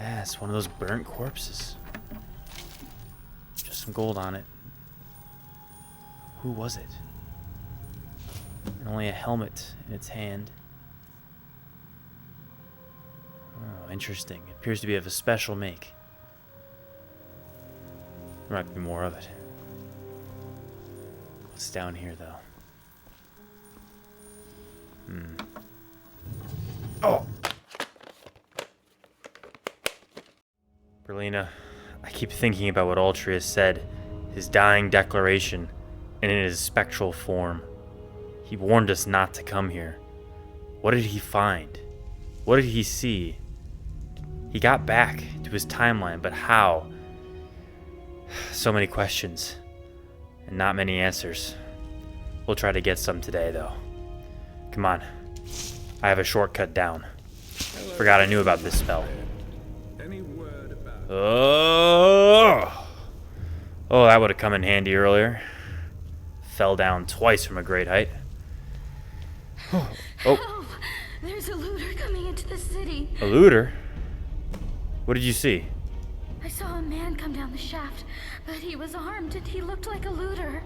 Ah, it's one of those burnt corpses. Just some gold on it. Who was it? And only a helmet in its hand. Oh, interesting. It appears to be of a special make. There might be more of it. What's down here, though? Oh! Berlina, I keep thinking about what Altrius said, his dying declaration, and in his spectral form. He warned us not to come here. What did he find? What did he see? He got back to his timeline, but how? So many questions, and not many answers. We'll try to get some today, though. Come on. I have a shortcut down. Forgot I knew about this spell. Oh, that would have come in handy earlier. Fell down twice from a great height. Oh. Help! There's a looter coming into the city. A looter? What did you see? I saw a man come down the shaft, but he was armed and he looked like a looter.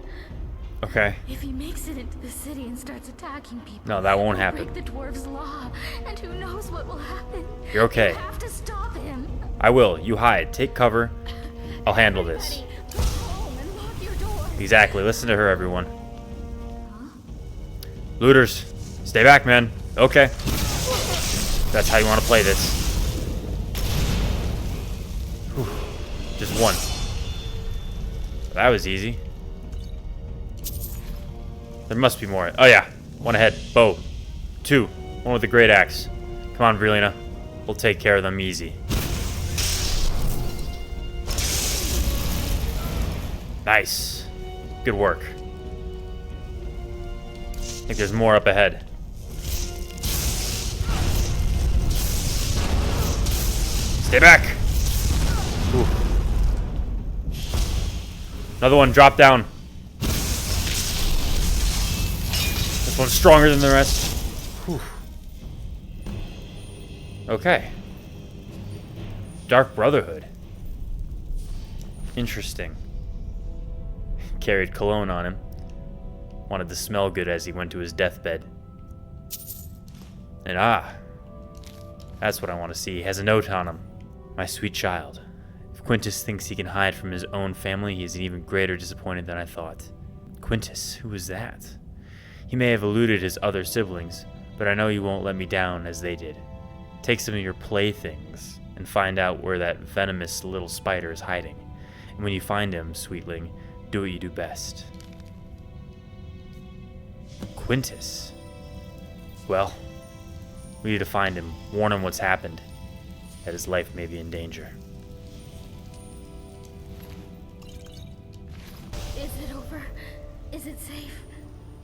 Okay. If he makes it into the city and starts attacking people, No, that won't he'll happen. break the Dwarves Law, and who knows what will happen. You're okay. You have to stop him. I will. You hide. Take cover. I'll handle this. Go home and lock your door. Exactly. Listen to her, everyone. Looters, stay back, man. Okay. That's how you want to play this. Whew. Just one. That was easy. There must be more. Oh yeah. One ahead. Bow. Two. One with the great axe. Come on, Berlina. We'll take care of them easy. Nice. Good work. I think there's more up ahead. Stay back. Ooh. Another one, drop down. This one's stronger than the rest. Whew. Okay. Dark Brotherhood. Interesting. Carried cologne on him. Wanted to smell good as he went to his deathbed. And that's what I want to see. He has a note on him. My sweet child. If Quintus thinks he can hide from his own family, he is an even greater disappointed than I thought. Quintus, who is that? He may have eluded his other siblings, but I know he won't let me down as they did. Take some of your playthings and find out where that venomous little spider is hiding. And when you find him, sweetling, do what you do best. Quintus. Well, we need to find him, warn him what's happened, that his life may be in danger. Is it over? Is it safe?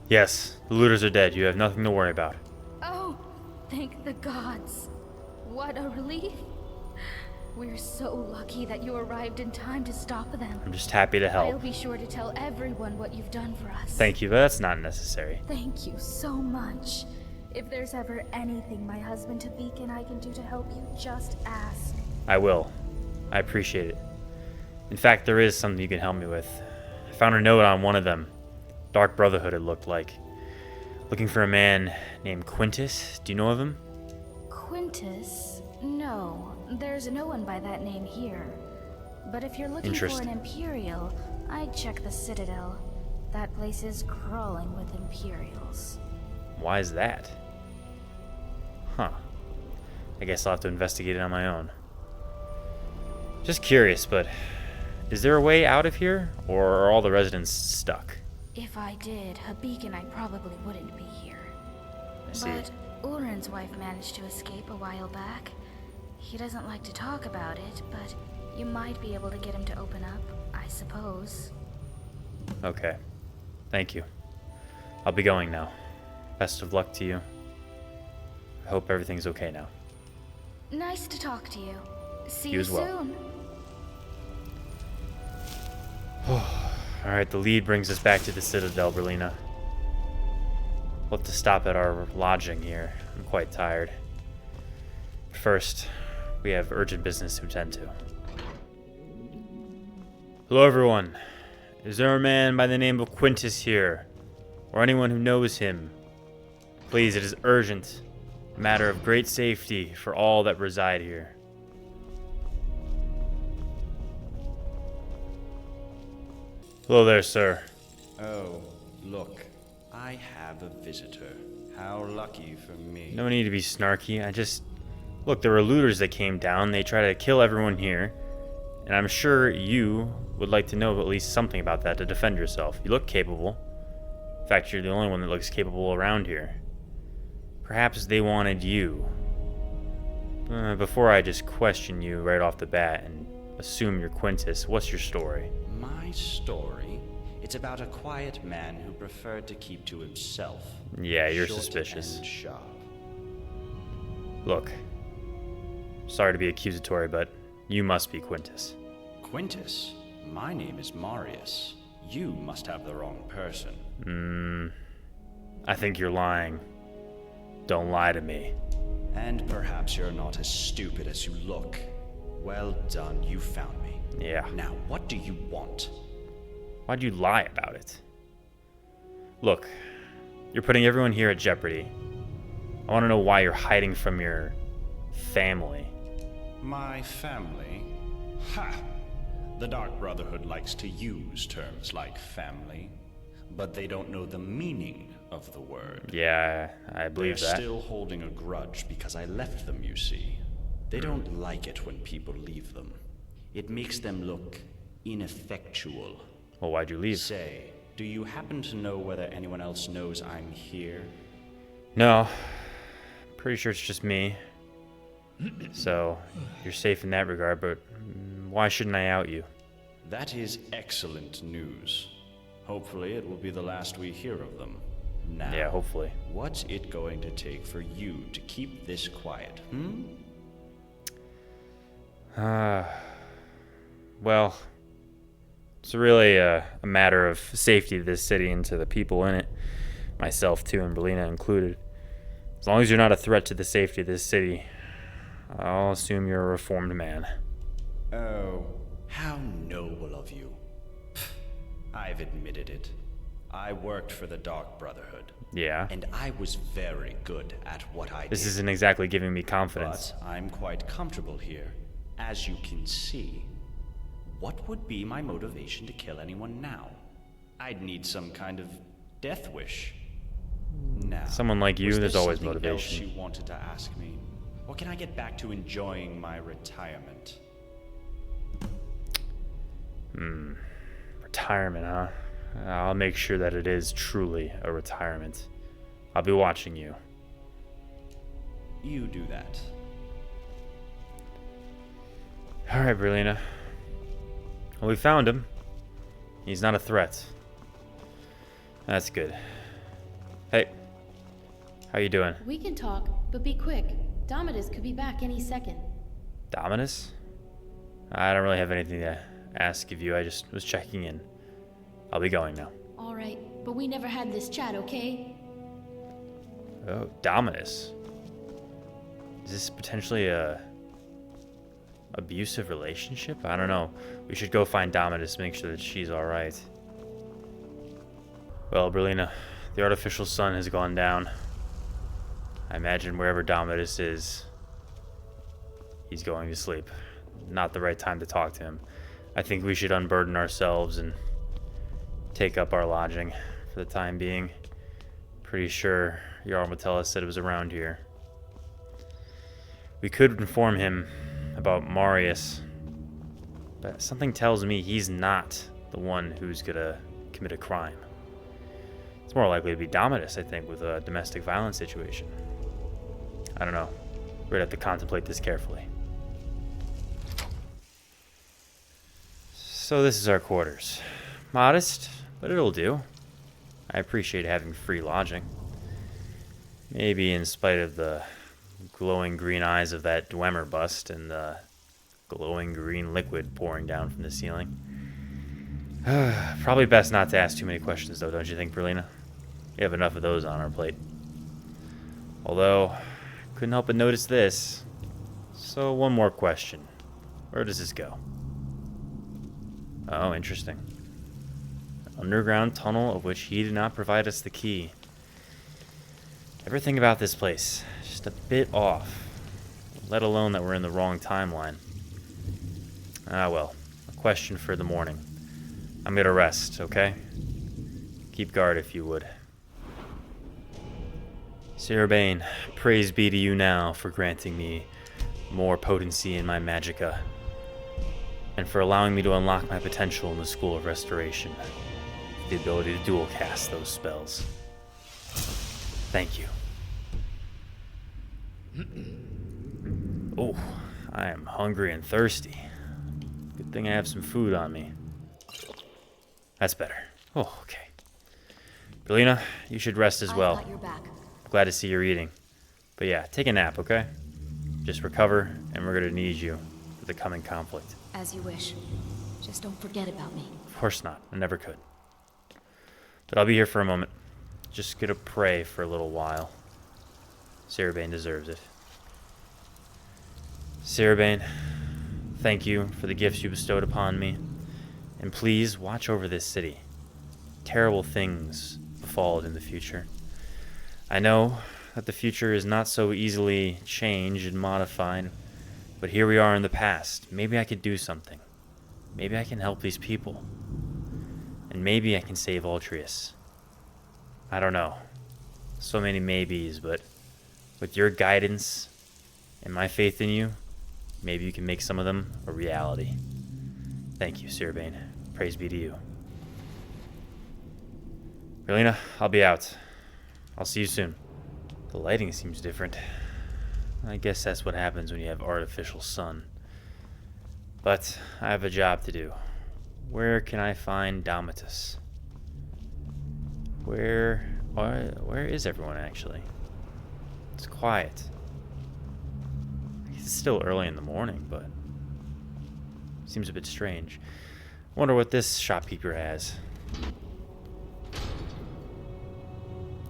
Yes, the looters are dead. You have nothing to worry about. Oh, thank the gods. What a relief. We're so lucky that you arrived in time to stop them. I'm just happy to help. I'll be sure to tell everyone what you've done for us. Thank you, but that's not necessary. Thank you so much. If there's ever anything my husband Tabik and I can do to help you, just ask. I will. I appreciate it. In fact, there is something you can help me with. I found a note on one of them. Dark Brotherhood, it looked like. Looking for a man named Quintus. Do you know of him? Quintus? No. There's no one by that name here. But if you're looking for an Imperial, I'd check the Citadel. That place is crawling with Imperials. Why is that? Huh. I guess I'll have to investigate it on my own. Just curious, but is there a way out of here? Or are all the residents stuck? If I did, Habik and I probably wouldn't be here. I see. But Urin's wife managed to escape a while back. He doesn't like to talk about it, but you might be able to get him to open up, I suppose. Okay. Thank you. I'll be going now. Best of luck to you. I hope everything's okay now. Nice to talk to you. See You you as well. soon. Alright, the lead brings us back to the Citadel, Berlina. We'll have to stop at our lodging here. I'm quite tired. But first, We have urgent business to attend to. Hello, everyone. Is there a man by the name of Quintus here? Or anyone who knows him? Please, it is urgent. A matter of great safety for all that reside here. Hello there, sir. Oh, look. I have a visitor. How lucky for me. No need to be snarky. Look, there were looters that came down. They tried to kill everyone here. And I'm sure you would like to know at least something about that to defend yourself. You look capable. In fact, you're the only one that looks capable around here. Perhaps they wanted you. Before I just question you right off the bat and assume you're Quintus, what's your story? My story? It's about a quiet man who preferred to keep to himself. Yeah, you're Short suspicious. and sharp. Look, sorry to be accusatory, but you must be Quintus. Quintus? My name is Marius. You must have the wrong person. I think you're lying. Don't lie to me. And perhaps you're not as stupid as you look. Well done, you found me. Yeah. Now, what do you want? Why'd you lie about it? Look, you're putting everyone here at jeopardy. I want to know why you're hiding from your family. My family? Ha! The Dark Brotherhood likes to use terms like family, but they don't know the meaning of the word. Yeah, I believe They're that. still holding a grudge because I left them, you see. They don't like it when people leave them. It makes them look ineffectual. Well, why'd you leave? Say, do you happen to know whether anyone else knows I'm here? No. Pretty sure it's just me. So, you're safe in that regard, but why shouldn't I out you? That is excellent news. Hopefully it will be the last we hear of them. Now, Yeah, hopefully. what's it going to take for you to keep this quiet, Well, it's really a matter of safety to this city and to the people in it. Myself, too, and Berlina included. As long as you're not a threat to the safety of this city, I'll assume you're a reformed man. Oh, how noble of you. I've admitted it. I worked for the Dark Brotherhood. Yeah. And I was very good at what I did. This isn't exactly giving me confidence. But I'm quite comfortable here, as you can see. What would be my motivation to kill anyone now? I'd need some kind of death wish. Now, Someone like you, was there's there always something motivation. else you wanted to ask me? Or can I get back to enjoying my retirement? Retirement, huh? I'll make sure that it is truly a retirement. I'll be watching you. You do that. Alright, Berlina. Well, we found him. He's not a threat. That's good. Hey. How you doing? We can talk, but be quick. Domitus could be back any second. Dominus? I don't really have anything to ask of you. I just was checking in. I'll be going now. All right, but we never had this chat, okay? Oh, Dominus. Is this potentially a abusive relationship? I don't know. We should go find Dominus, make sure that she's alright. Well, Berlina, the artificial sun has gone down. I imagine wherever Dominus is, he's going to sleep. Not the right time to talk to him. I think we should unburden ourselves and take up our lodging for the time being. Pretty sure Jarl Metellus said it was around here. We could inform him about Marius, but something tells me he's not the one who's gonna commit a crime. It's more likely to be Dominus, I think, with a domestic violence situation. I don't know. We're gonna have to contemplate this carefully. So this is our quarters. Modest, but it'll do. I appreciate having free lodging. Maybe in spite of the glowing green eyes of that Dwemer bust and the glowing green liquid pouring down from the ceiling. Probably best not to ask too many questions, though, don't you think, Berlina? We have enough of those on our plate. Although, couldn't help but notice this. So one more question. Where does this go? Oh, interesting. An underground tunnel of which he did not provide us the key. Everything about this place, just a bit off. Let alone that we're in the wrong timeline. Ah well, a question for the morning. I'm gonna rest, okay? Keep guard if you would. Sir Bane, praise be to you now for granting me more potency in my magicka, and for allowing me to unlock my potential in the School of Restoration, the ability to dual cast those spells. Thank you. Oh, I am hungry and thirsty. Good thing I have some food on me. That's better. Oh, okay. Galena, you should rest as well. I've got your back. Glad to see you're eating. But yeah, take a nap, okay? Just recover, and we're gonna need you for the coming conflict. As you wish. Just don't forget about me. Of course not. I never could. But I'll be here for a moment. Just gonna pray for a little while. Sarabane deserves it. Sarabane, thank you for the gifts you bestowed upon me. And please watch over this city. Terrible things befall it in the future. I know that the future is not so easily changed and modified, but here we are in the past. Maybe I could do something. Maybe I can help these people. And maybe I can save Altrius. I don't know. So many maybes, but with your guidance and my faith in you, maybe you can make some of them a reality. Thank you, Sir Bane. Praise be to you. Relina, I'll be out. I'll see you soon. The lighting seems different. I guess that's what happens when you have artificial sun. But I have a job to do. Where can I find Domitus? Where is everyone actually? It's quiet. It's still early in the morning, but seems a bit strange. Wonder what this shopkeeper has.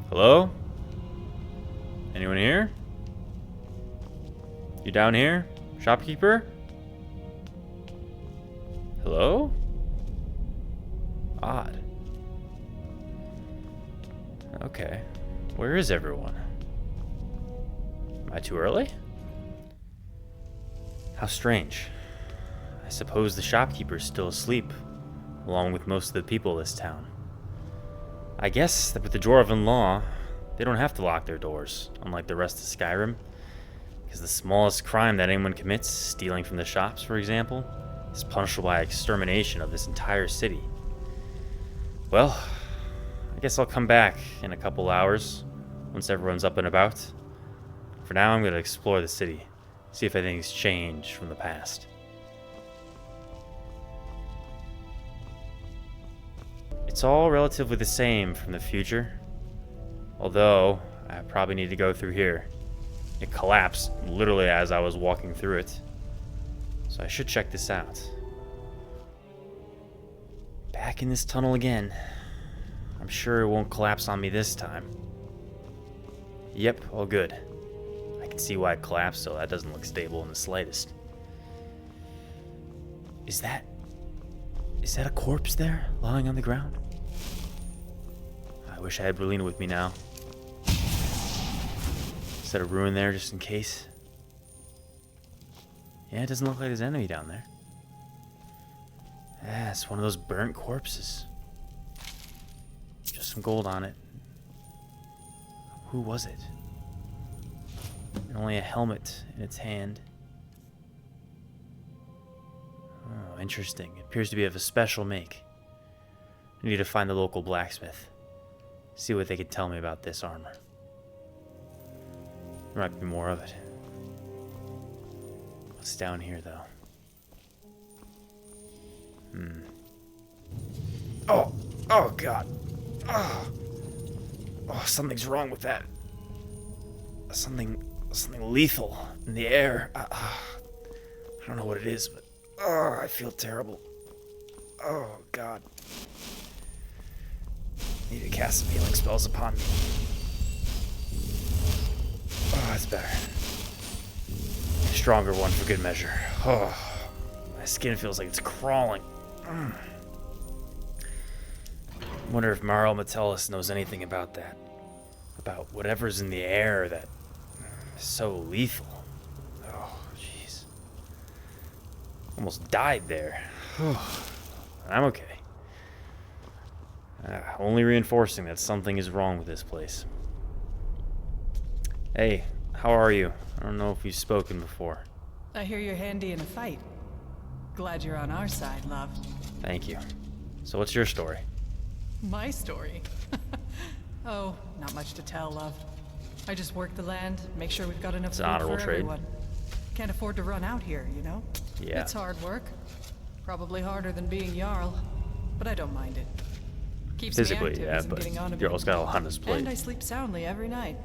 Hello? Anyone here? You down here? Shopkeeper? Hello? Odd. Okay. Where is everyone? Am I too early? How strange. I suppose the shopkeeper's still asleep, along with most of the people of this town. I guess that with the Dwarven Law, they don't have to lock their doors, unlike the rest of Skyrim, because the smallest crime that anyone commits, stealing from the shops, for example, is punishable by extermination of this entire city. Well, I guess I'll come back in a couple hours, once everyone's up and about. For now, I'm going to explore the city, see if anything's changed from the past. It's all relatively the same from the future, although I probably need to go through here. It collapsed literally as I was walking through it, so I should check this out. Back in this tunnel again. I'm sure it won't collapse on me this time. Yep, all good. I can see why it collapsed, so that doesn't look stable in the slightest. Is that a corpse there, lying on the ground? I wish I had Berlina with me now. Is that a ruin there, just in case? Yeah, it doesn't look like there's an enemy down there. Yeah, it's one of those burnt corpses. Just some gold on it. Who was it? And only a helmet in its hand. Oh, interesting. It appears to be of a special make. I need to find the local blacksmith. See what they can tell me about this armor. There might be more of it. What's down here, though? Oh, God. Oh, something's wrong with that. Something lethal in the air. I don't know what it is, but I feel terrible. Oh, God. I need to cast some healing spells upon me. Oh, that's better. stronger one for good measure. Oh, my skin feels like it's crawling. Wonder if Marl Metellus knows anything about that. About whatever's in the air that is so lethal. Oh, jeez. Almost died there. I'm okay. Only reinforcing that something is wrong with this place. Hey, how are you? I don't know if we've spoken before. I hear you're handy in a fight. Glad you're on our side, love. Thank you. So what's your story? My story? Oh, not much to tell, love. I just work the land, make sure we've got enough It's food an honorable for trade. everyone. Can't afford to run out here, you know? Yeah. It's hard work. Probably harder than being Jarl, but I don't mind it. Keeps Physically, me active yeah, as I'm but getting on a Jarl's bit. got a lot on his plate. And I sleep soundly every night.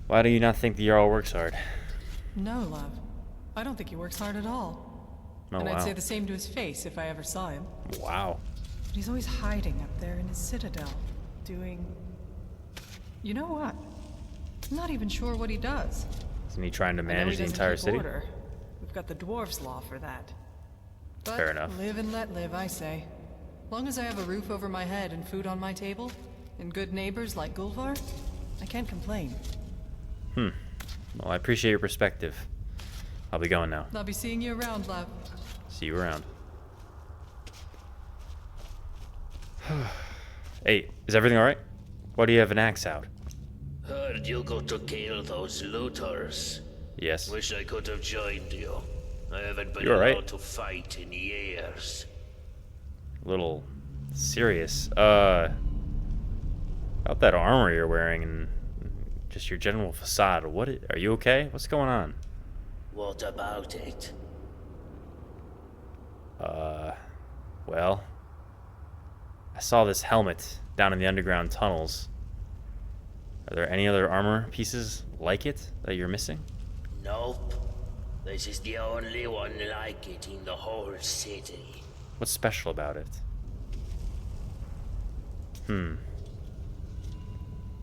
Why do you not think the Jarl works hard? No, love. I don't think he works hard at all. Oh, and wow. I'd say the same to his face if I ever saw him. Wow. But he's always hiding up there in his citadel, doing... You know what? I'm not even sure what he does. Isn't he trying to I know manage he the doesn't entire keep city? order. We've got the Dwarves Law for that. But Fair enough. live and let live, I say. Long as I have a roof over my head and food on my table, and good neighbors like Gulvar, I can't complain. Well, I appreciate your perspective. I'll be going now. I'll be seeing you around, love. See you around. Hey, is everything alright? Why do you have an axe out? Heard you got to kill those looters. Yes. Wish I could have joined you. I haven't been You alright? allowed to fight in years. A little serious. About that armor you're wearing and just your general facade. Are you okay? What's going on? What about it? Well, I saw this helmet down in the underground tunnels. Are there any other armor pieces like it that you're missing? Nope. This is the only one like it in the whole city. What's special about it?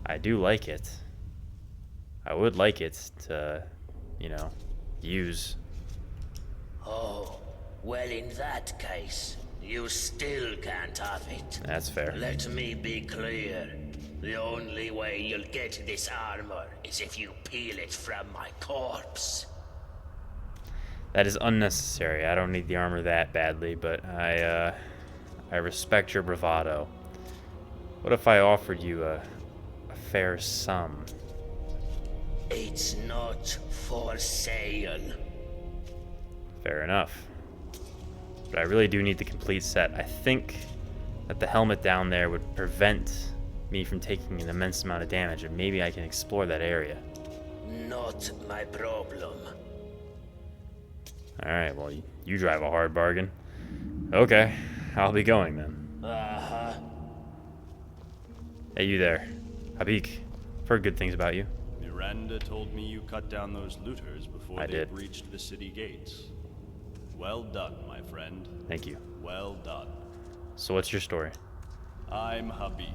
I do like it. I would like it to, use. Oh, well in that case, you still can't have it. That's fair. Let me be clear. The only way you'll get this armor is if you peel it from my corpse. That is unnecessary. I don't need the armor that badly, but I respect your bravado. What if I offered you a fair sum? It's not for sale. Fair enough. But I really do need the complete set. I think that the helmet down there would prevent me from taking an immense amount of damage, and maybe I can explore that area. Not my problem. Alright, well, you drive a hard bargain. Okay, I'll be going then. Uh-huh. Hey, you there. Habik, I've heard good things about you. Miranda told me you cut down those looters before I they did. breached the city gates. Well done, my friend. Thank you. Well done. So what's your story? I'm Habik.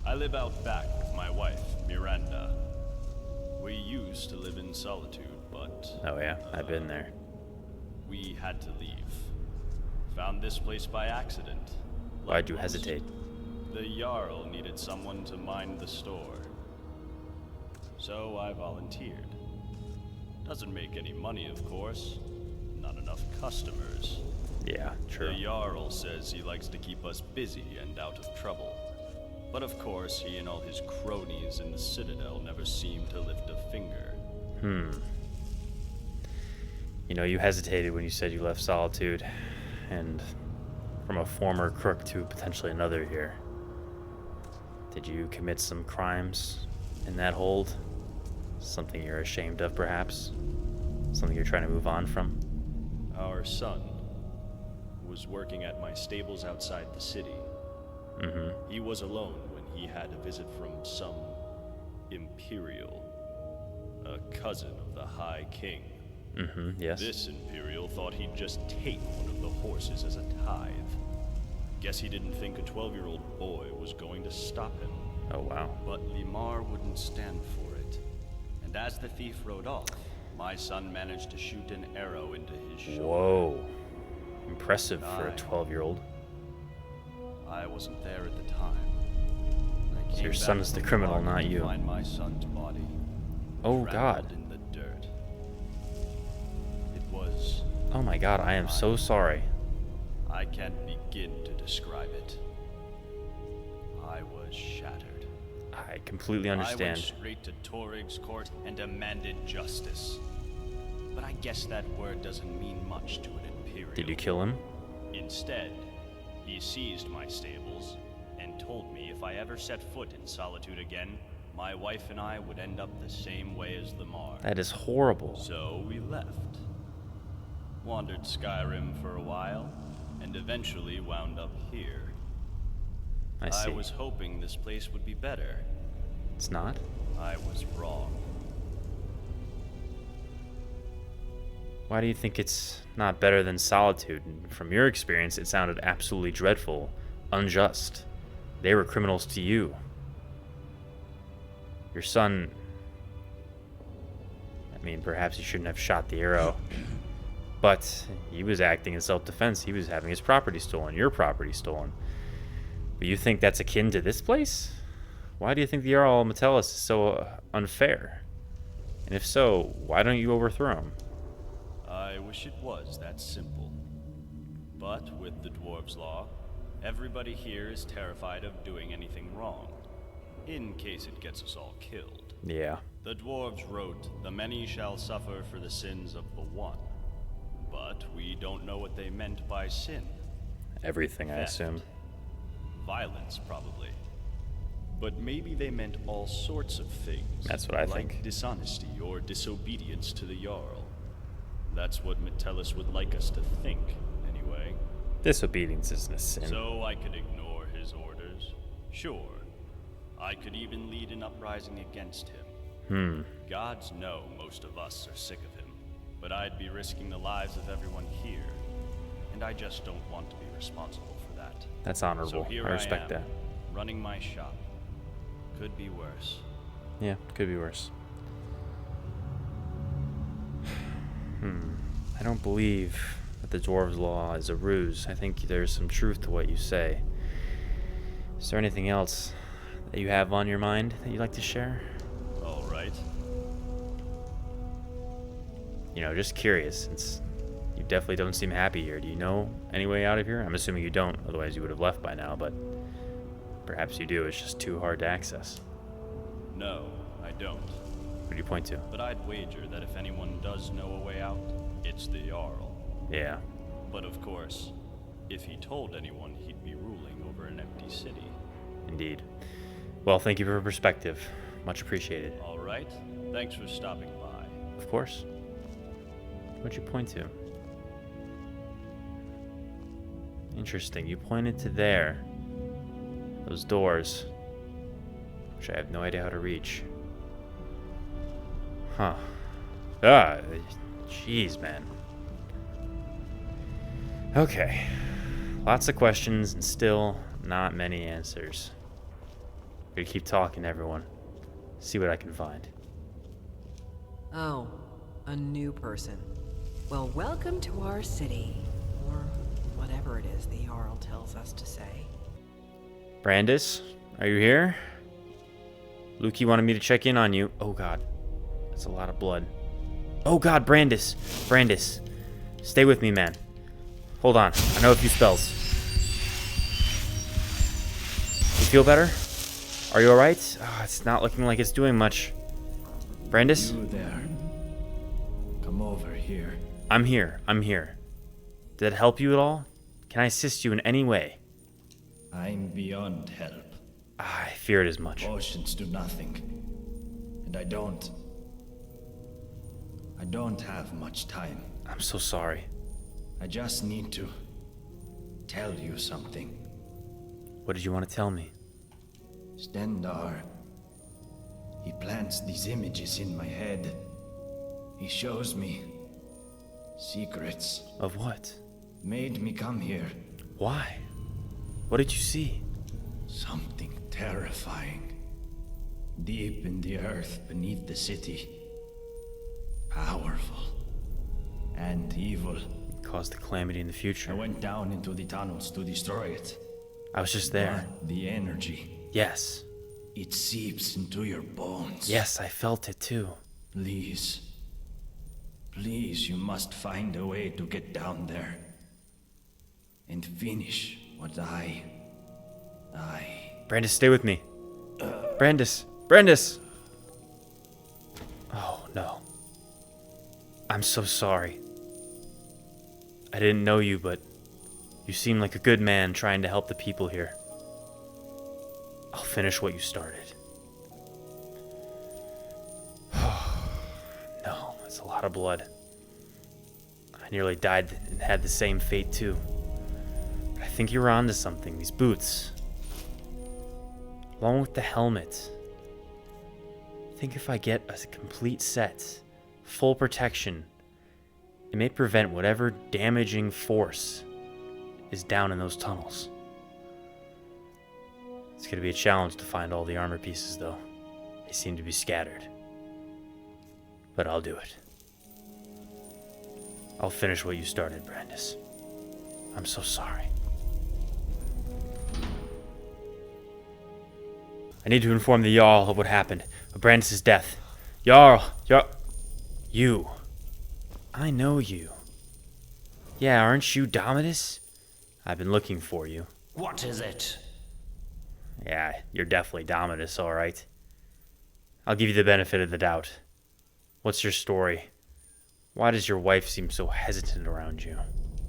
I live out back with my wife, Miranda. We used to live in solitude, but Oh yeah, I've been there. we had to leave. Found this place by accident. Why'd you Like most. hesitate? The Jarl needed someone to mind the store. So I volunteered. Doesn't make any money, of course. Not enough customers. Yeah, true. The Jarl says he likes to keep us busy and out of trouble. But of course, he and all his cronies in the Citadel never seem to lift a finger. You hesitated when you said you left Solitude, and from a former crook to potentially another here. Did you commit some crimes in that hold? Something you're ashamed of, perhaps? Something you're trying to move on from? Our son was working at my stables outside the city. He was alone when he had a visit from some Imperial, a cousin of the High King. Yes. This Imperial thought he'd just take one of the horses as a tithe. Guess he didn't think a 12-year-old boy was going to stop him. Oh, wow. But Limar wouldn't stand for it, and And as the thief rode off, my son managed to shoot an arrow into his shoulder. Whoa. Impressive for a 12-year-old. I wasn't there at the time. So your son is the criminal, not you. Find my son's body. Oh God. In the dirt. It was. Oh my God, I am so sorry. I can't begin to describe it. I was shattered. I completely understand. I went straight to Torig's court and demanded justice. But I guess that word doesn't mean much to an Imperial. Did you kill him? Instead, he seized my stables and told me if I ever set foot in Solitude again, my wife and I would end up the same way as Lamar. That is horrible. So we left. Wandered Skyrim for a while, and eventually wound up here. I see. I was hoping this place would be better. It's not? I was wrong. Why do you think it's not better than Solitude? From your experience, it sounded absolutely dreadful, unjust. They were criminals to you. Your son... I mean, perhaps he shouldn't have shot the arrow. But he was acting in self-defense. He was having his property stolen, your property stolen. But you think that's akin to this place? Why do you think the Jarl Metellus is so unfair? And if so, why don't you overthrow him? I wish it was that simple. But with the Dwarves Law, everybody here is terrified of doing anything wrong, in case it gets us all killed. Yeah. The dwarves wrote, "The many shall suffer for the sins of the one." But we don't know what they meant by sin. Everything, I Theft. assume. Violence, probably. But maybe they meant all sorts of things. That's what I like think. Dishonesty or disobedience to the Jarl. That's what Metellus would like us to think, anyway. Disobedience isn't a sin. So I could ignore his orders. Sure. I could even lead an uprising against him. Gods know most of us are sick of him. But I'd be risking the lives of everyone here. And I just don't want to be responsible for that. That's honorable. So here I respect am, that. running my shop. Could be worse. Yeah, could be worse. I don't believe that the Dwarves Law is a ruse. I think there's some truth to what you say. Is there anything else that you have on your mind that you'd like to share? All right. You know, just curious, since you definitely don't seem happy here. Do you know any way out of here? I'm assuming you don't, otherwise you would have left by now, but perhaps you do. It's just too hard to access. No, I don't. What do you point to? But I'd wager that if anyone does know a way out, it's the Jarl. Yeah. But of course, if he told anyone, he'd be ruling over an empty city. Indeed. Well, thank you for your perspective. Much appreciated. All right. Thanks for stopping by. Of course. What'd you point to? Interesting. You pointed to there. Those doors. Which I have no idea how to reach. Huh. Ah, jeez, man. Okay. Lots of questions and still not many answers. Gonna keep talking, everyone. See what I can find. Oh, a new person. Well, welcome to our city. Or whatever it is the Jarl tells us to say. Brandis, are you here? Lukey wanted me to check in on you. Oh god. That's a lot of blood. Oh god, Brandis. Brandis. Stay with me, man. Hold on. I know a few spells. You feel better? Are you alright? Oh, it's not looking like it's doing much. Brandis? You there. Come over here. I'm here. I'm here. Did it help you at all? Can I assist you in any way? I'm beyond help. I feared as much. Potions do nothing. And I don't have much time. I'm so sorry. I just need to tell you something. What did you want to tell me? Stendar. He plants these images in my head. He shows me secrets. Of what? Made me come here. Why? What did you see? Something terrifying. Deep in the earth beneath the city. powerful and evil. Caused the calamity in the I future. went down into the tunnels to destroy it. I was just there. But the energy, Yes. it seeps into your bones. Yes, I felt it too. Please. Please, you must find a way to get down there. And finish what Brandis, stay with me. Brandis! Brandis! Oh, no. I'm so sorry. I didn't know you, but you seem like a good man trying to help the people here. I'll finish what you started. No, that's a lot of blood. I nearly died and had the same fate too. But I think you were onto something. These boots, along with the helmet. I think if I get a complete set, full protection, it may prevent whatever damaging force is down in those tunnels. It's going to be a challenge to find all the armor pieces, though. They seem to be scattered. But I'll do it. I'll finish what you started, Brandis. I'm so sorry. I need to inform the Jarl of what happened, of Brandis' death. Jarl! You. I know you. Yeah, aren't you Domitus? I've been looking for you. What is it? Yeah, you're definitely Domitus, alright. I'll give you the benefit of the doubt. What's your story? Why does your wife seem so hesitant around you?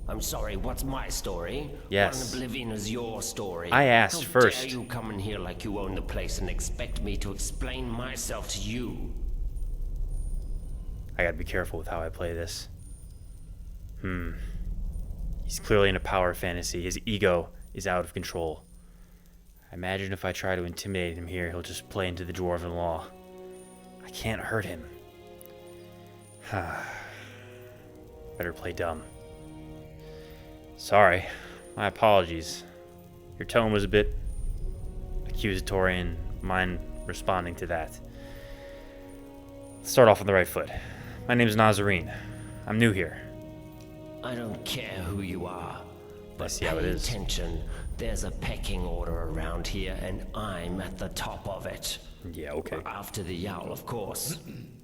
I'm sorry, what's my story? Yes. What in oblivion is your story? I asked first. How dare you come in here like you own the place and expect me to explain myself to you? I gotta be careful with how I play this. He's clearly in a power fantasy. His ego is out of control. I imagine if I try to intimidate him here, he'll just play into the Dwarven Law. I can't hurt him. Better play dumb. Sorry. My apologies. Your tone was a bit accusatory and mine responding to that. Let's start off on the right foot. My name's Nazzarine. I'm new here. I don't care who you are, but see how it pay is. attention. There's a pecking order around here, and I'm at the top of it. Yeah, okay. After the Jarl, of course.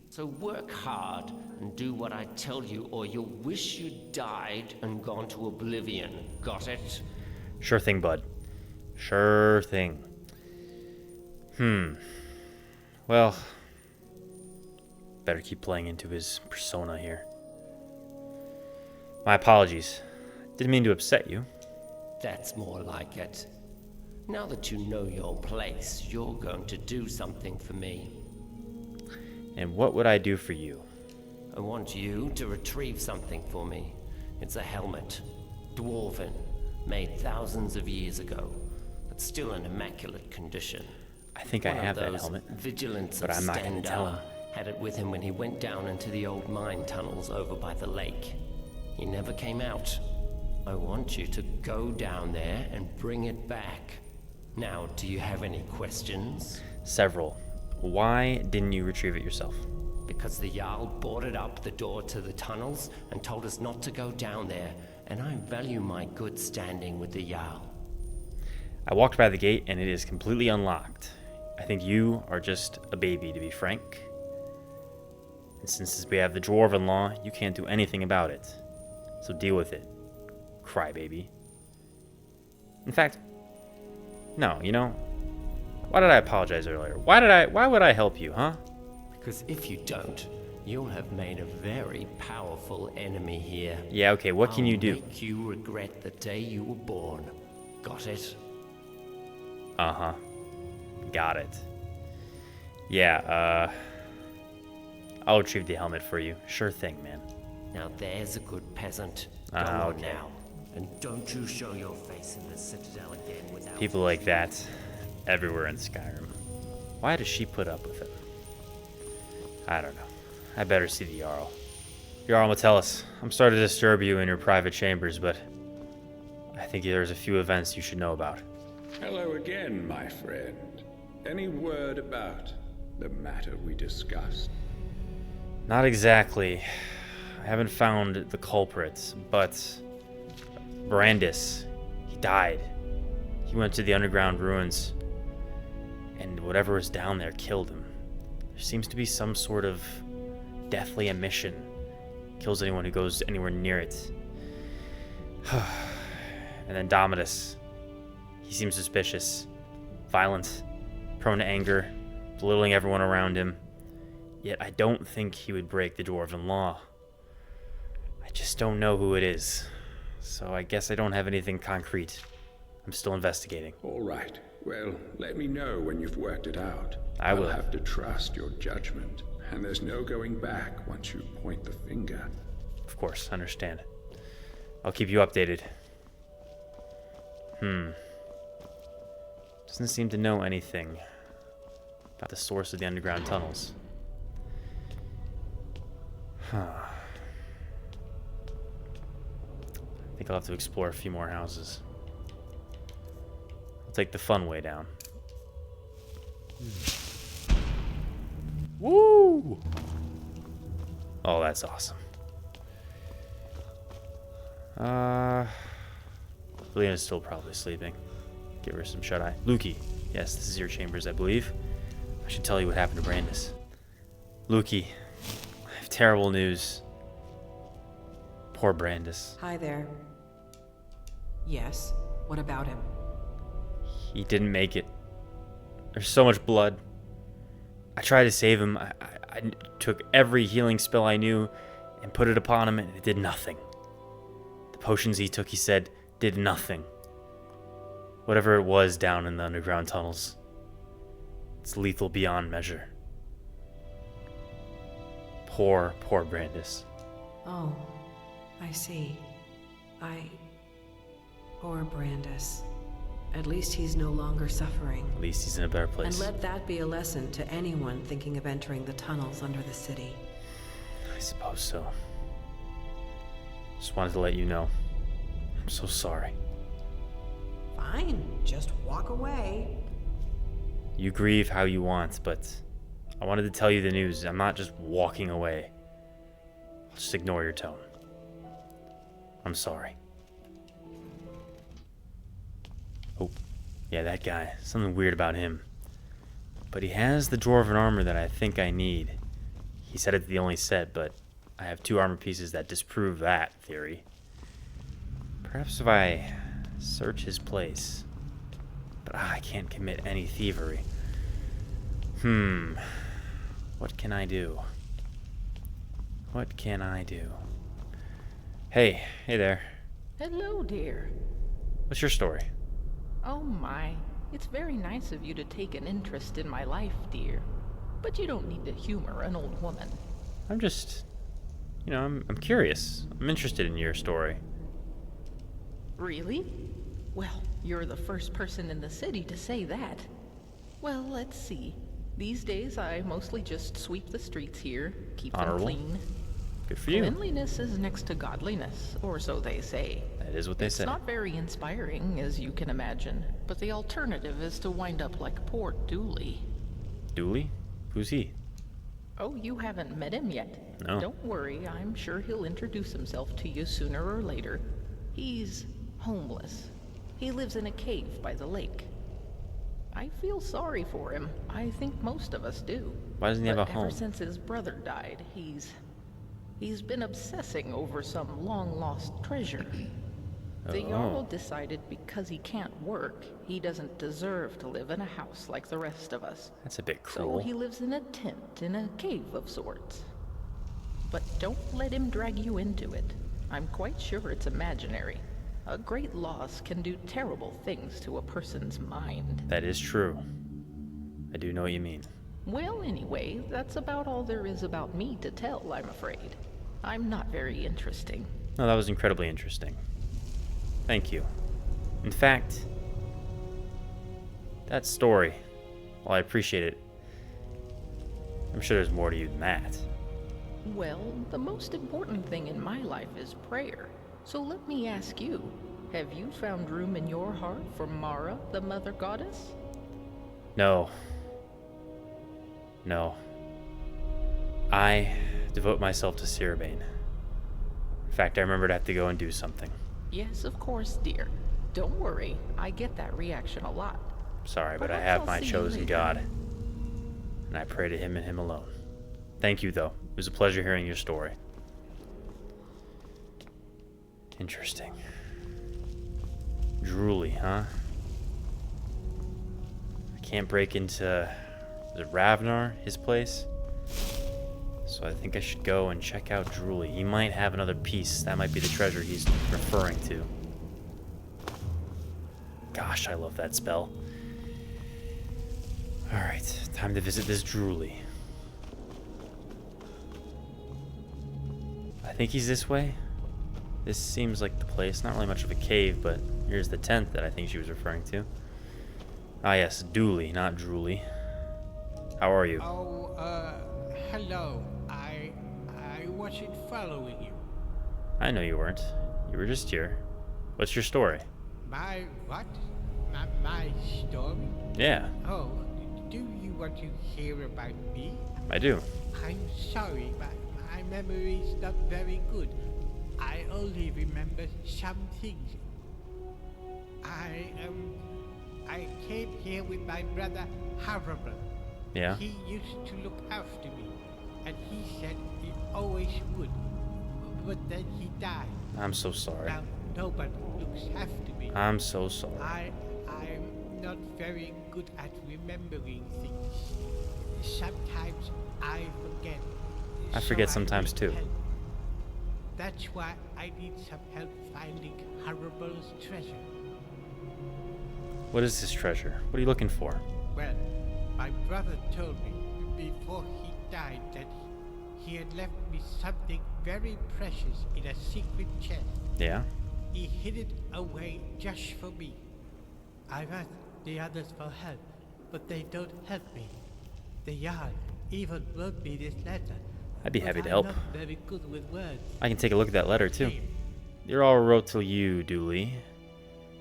So work hard and do what I tell you, or you'll wish you'd died and gone to oblivion. Got it? Sure thing, bud. Sure thing. Well, better keep playing into his persona here. My apologies. Didn't mean to upset you. That's more like it. Now that you know your place, you're going to do something for me. And what would I do for you? I want you to retrieve something for me. It's a helmet. Dwarven. Made thousands of years ago. But still in immaculate condition. I think I have that helmet, Vigilants but of I'm not going to tell him. had it with him when he went down into the old mine tunnels over by the lake. He never came out. I want you to go down there and bring it back. Now, do you have any questions? Several. Why didn't you retrieve it yourself? Because the Jarl boarded up the door to the tunnels and told us not to go down there, and I value my good standing with the Jarl. I walked by the gate and it is completely unlocked. I think you are just a baby, to be frank. And since we have the Dwarven Law, you can't do anything about it. So deal with it, crybaby. In fact, no, you know, why did I apologize earlier? Why would I help you, huh? Because if you don't, you'll have made a very powerful enemy here. Yeah, okay, what can you do? I'll make you regret the day you were born. Got it? Uh-huh. Got it. Yeah, I'll retrieve the helmet for you. Sure thing, man. Now there's a good peasant. Go on Okay. now. And don't you show your face in the Citadel again without... People like that everywhere in Skyrim. Why does she put up with it? I don't know. I better see the Jarl. Jarl Metellus, I'm sorry to disturb you in your private chambers, but I think there's a few events you should know about. Hello again, my friend. Any word about the matter we discussed? Not exactly. I haven't found the culprits, but Brandis, he died. He went to the underground ruins, and whatever was down there killed him. There seems to be some sort of deathly emission. Kills anyone who goes anywhere near it. And then Domitus. He seems suspicious, violent, prone to anger, belittling everyone around him. Yet I don't think he would break the Dwarven Law. I just don't know who it is. So I guess I don't have anything concrete. I'm still investigating. All right. Well, let me know when you've worked it out. I will. I'll have to trust your judgment. And there's no going back once you point the finger. Of course, understand. I'll keep you updated. Doesn't seem to know anything about the source of the underground tunnels. I think I'll have to explore a few more houses. I'll take the fun way down. Woo! Oh, that's awesome. Lena's still probably sleeping. Give her some shut-eye. Lukey, yes, this is your chambers, I believe. I should tell you what happened to Brandis. Lukey, I have terrible news. Poor Brandis. Hi there. Yes, what about him? He didn't make it. There's so much blood. I tried to save him. I took every healing spell I knew and put it upon him, and it did nothing. The potions he took, he said, did nothing. Whatever it was down in the underground tunnels, it's lethal beyond measure. Poor Brandis. Oh, I see. Poor Brandis. At least he's no longer suffering. At least he's in a better place. And let that be a lesson to anyone thinking of entering the tunnels under the city. I suppose so. Just wanted to let you know. I'm so sorry. Fine, just walk away. You grieve how you want, but I wanted to tell you the news. I'm not just walking away. I'll just ignore your tone. I'm sorry. Oh, yeah, that guy. Something weird about him. But he has the Dwarven armor that I think I need. He said it's the only set, but I have 2 armor pieces that disprove that theory. Perhaps if I search his place. But I can't commit any thievery. What can I do? What can I do? Hey there. Hello, dear. What's your story? Oh my, it's very nice of you to take an interest in my life, dear. But you don't need to humor an old woman. I'm just, I'm curious. I'm interested in your story. Really? Well, you're the first person in the city to say that. Well, let's see. These days, I mostly just sweep the streets here, keep Honorable. them clean. Good for you. Cleanliness is next to godliness, or so they say. That is what they say. It's not very inspiring, as you can imagine, but the alternative is to wind up like poor Dooley. Dooley? Who's he? Oh, you haven't met him yet? No. Don't worry, I'm sure he'll introduce himself to you sooner or later. He's homeless. He lives in a cave by the lake. I feel sorry for him. I think most of us do. Why doesn't he have a home? Ever since his brother died, he's been obsessing over some long-lost treasure. The Jarl decided because he can't work, he doesn't deserve to live in a house like the rest of us. That's a bit So cruel. he lives in a tent in a cave of sorts. But don't let him drag you into it. I'm quite sure it's imaginary. A great loss can do terrible things to a person's mind. That is true. I do know what you mean. Well, anyway, that's about all there is about me to tell, I'm afraid. I'm not very interesting. No, that was incredibly interesting. Thank you. In fact, that story, while I appreciate it, I'm sure there's more to you than that. Well, the most important thing in my life is prayer. So let me ask you, have you found room in your heart for Mara, the Mother Goddess? No. I devote myself to Sirabane. In fact, I remembered I have to go and do something. Yes, of course, dear. Don't worry, I get that reaction a lot. Sorry, but I Perhaps have I'll my see you chosen later. God. And I pray to him and him alone. Thank you, though. It was a pleasure hearing your story. Interesting. Drooly, huh? I can't break into the Ravnar, his place. So I think I should go and check out Drooly. He might have another piece. That might be the treasure he's referring to. Gosh, I love that spell. Alright, time to visit this Drooly. I think he's this way. This seems like the place. Not really much of a cave, but here's the tent that I think she was referring to. Ah yes, Dooley, not Drooly. How are you? Oh, hello. I wasn't following you. I know you weren't. You were just here. What's your story? My what? My story? Yeah, Oh, do you want to hear about me? I do. I'm sorry, but my memory is not very good. I only remember some things. I came here with my brother Harable. Yeah? He used to look after me, and he said he always would. But then he died. I'm so sorry. Now nobody looks after me. I'm so sorry. I'm not very good at remembering things. Sometimes I forget. I forget so sometimes need too. help. That's why I need some help finding Harable's treasure. What is this treasure? What are you looking for? Well, my brother told me before he died that he had left me something very precious in a secret chest. Yeah? He hid it away just for me. I've asked the others for help, but they don't help me. The Jarl even wrote me this letter. I'd be but happy to I'm help. not very good with words. I can take a look at that letter too. Your all wrote to you, Dooley,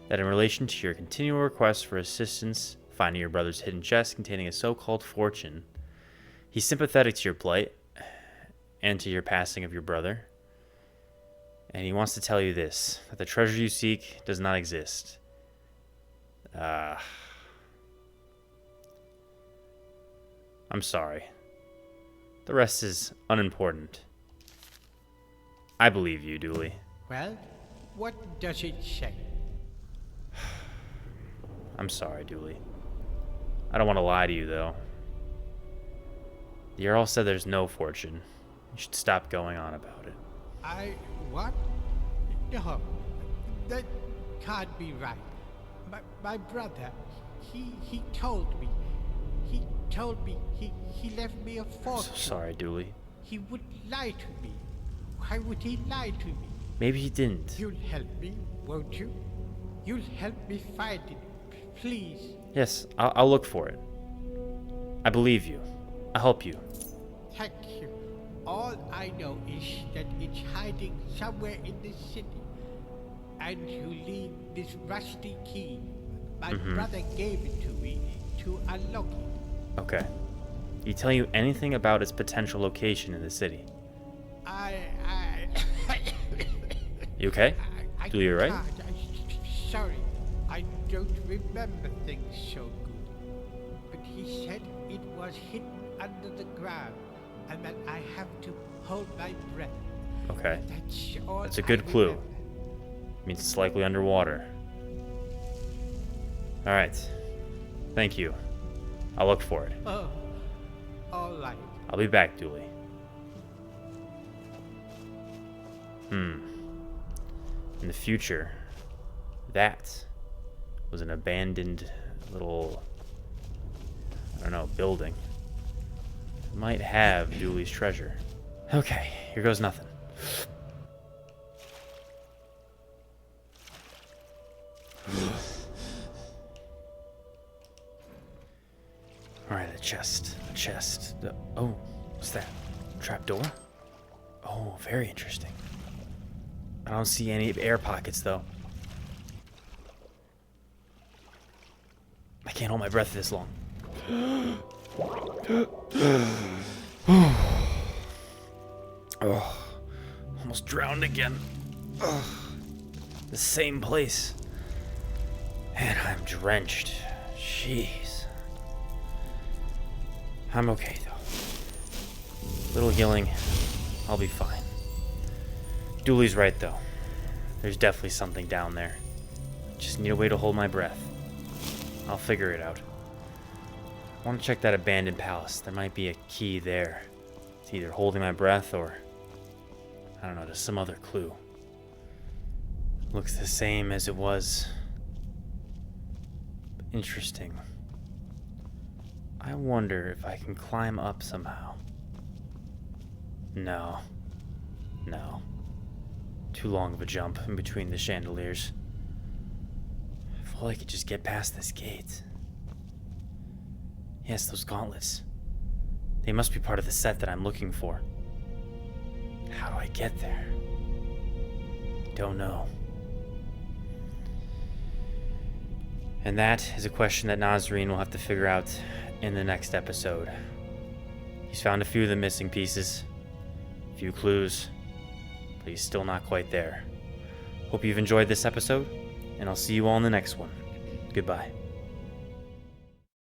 that in relation to your continual request for assistance finding your brother's hidden chest containing a so-called fortune, he's sympathetic to your plight and to your passing of your brother, and he wants to tell you this, that the treasure you seek does not exist. I'm sorry. The rest is unimportant. I believe you, Dooley. Well, what does it say? I'm sorry, Dooley. I don't want to lie to you, though. The Jarl said there's no fortune. You should stop going on about it. What? No, that can't be right. My brother, he told me. He told me he left me a I'm fortune. so sorry, Dooley. He would lie to me. Why would he lie to me? Maybe he didn't. You'll help me, won't you? You'll help me find it, please. Yes, I'll look for it. I believe you. I'll help you. Thank you. All I know is that it's hiding somewhere in the city. And you need this rusty key. My brother gave it to me to unlock it. Okay. Did he tell you anything about its potential location in the city? You okay? Dooley, you right? Sorry, I don't remember things so good. But he said it was hidden under the ground, and that I have to hold my breath. Okay. That's all. That's a good I clue. remember. Means it's likely underwater. Alright. Thank you. I'll look for it. Oh, all right. I'll be back, Dooley. In the future, that was an abandoned little, I don't know, building. It might have Dooley's treasure. Okay, here goes nothing. Alright, a chest. Oh, what's that? Trapdoor? Oh, very interesting. I don't see any air pockets, though. I can't hold my breath this long. Oh, almost drowned again. Ugh. The same place. And I'm drenched. Jeez. I'm okay, though. Little healing. I'll be fine. Dooley's right, though. There's definitely something down there. Just need a way to hold my breath. I'll figure it out. I want to check that abandoned palace. There might be a key there. It's either holding my breath or, I don't know, just some other clue. Looks the same as it was. Interesting. I wonder if I can climb up somehow. No. Too long of a jump in between the chandeliers. If all I could just get past this gate. Yes, those gauntlets. They must be part of the set that I'm looking for. How do I get there? Don't know. And that is a question that Nazzarine will have to figure out in the next episode. He's found a few of the missing pieces, a few clues, but he's still not quite there. Hope you've enjoyed this episode, and I'll see you all in the next one. Goodbye.